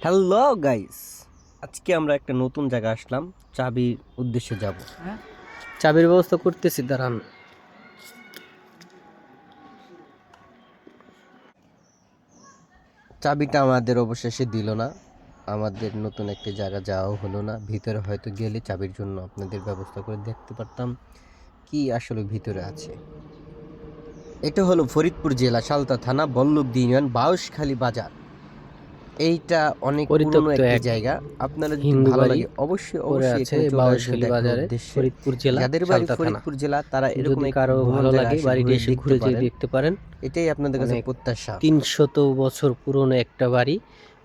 Hello guys, আজকে আমরা একটা নতুন জায়গা আসলাম। চাবির উদ্দেশ্যে যাব। চাবির ব্যবস্থা করতেছি, দাঁড়ান। চাবিটা আমাদের অবশেষে দিল না। আমাদের নতুন একটি জায়গা যাওয়াও হলো না। ভিতরে হয়তো গেলে চাবির জন্য আপনাদের ব্যবস্থা করে দেখতে পারতাম কি আসলে ভিতরে আছে। এটা হলো ফরিদপুর জেলা সালতা থানা বল্লভদী ইউনিয়ন বাউশখালী বাজার। এইটা অনেক পুরনো পরিত্যক্ত একটি এক জায়গা। আপনারা যদি হিন্দু ভালো বাড়ি লাগে অবশ্যই পড়ে অবশ্যই আছে এখানে চলে আসবেন বাউশখালী দেখার বাজারে, উদ্দেশ্যে। ফরিদপুর জেলা, যাদের বাড়ি সালতা থানা। ফরিদপুর জেলা তারা এরকম যদি এক কারো ভ্রমণ ভালো জায়গা লাগে আসে বাড়িটি ঘুরে এসে দেখতে ঘুরে যেয়ে পারেন। দেখতে পারেন। এটাই আপনাদের কাছে অনেক প্রত্যাশা। 300 বছর পুরনো একটা বাড়ি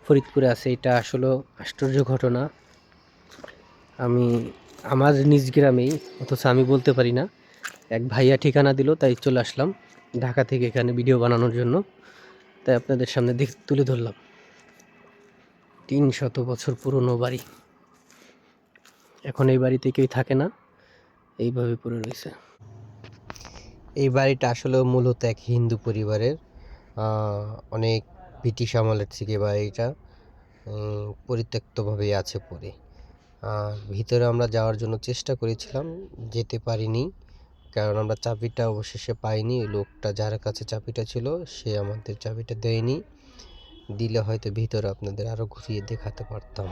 ফরিদপুরে আছে। এটা আসলে আশ্চর্য ঘটনা। আমি আমার নিজ গ্রামেই, অথচ আমি বলতে পারি না। এক ভাইয়া ঠিকানা দিল, তাই চলে আসলাম ঢাকা থেকে এখানে ভিডিও বানানোর জন্য। তাই আপনাদের সামনে তুলে ধরলাম 300 বছর পুরনো বাড়ি। এখন এই বাড়িতে কেউ থাকে না, এইভাবে পড়ে রয়েছে। এই বাড়িটা আসলে মূলত এক হিন্দু পরিবারের। অনেক ব্রিটিশ আমলের থেকে বাড়িটা পরিত্যক্তভাবেই আছে পড়ে। আর ভিতরে আমরা যাওয়ার জন্য চেষ্টা করেছিলাম, যেতে পারিনি, কারণ আমরা চাবিটা অবশেষে পাইনি। লোকটা যার কাছে চাবিটা ছিল সে আমাদের চাবিটা দেয়নি। দিলে হয়তো ভিতরে আপনাদের আরও ঘুরিয়ে দেখাতে পারতাম।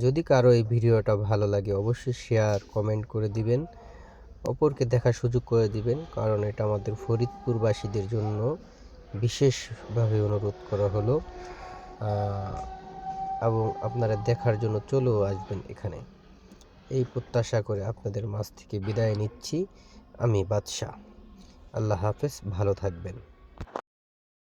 যদি কারো এই ভিডিওটা ভালো লাগে অবশ্যই শেয়ার কমেন্ট করে দিবেন, অপরকে দেখার সুযোগ করে দিবেন, কারণ এটা আমাদের ফরিদপুরবাসীদের জন্য বিশেষভাবে অনুরোধ করা হলো। এবং আপনারা দেখার জন্য চলেও আসবেন এখানে, এই প্রত্যাশা করে আপনাদের মাঝ থেকে বিদায় নিচ্ছি। আমি বাদশা। আল্লাহ হাফেজ, ভালো থাকবেন।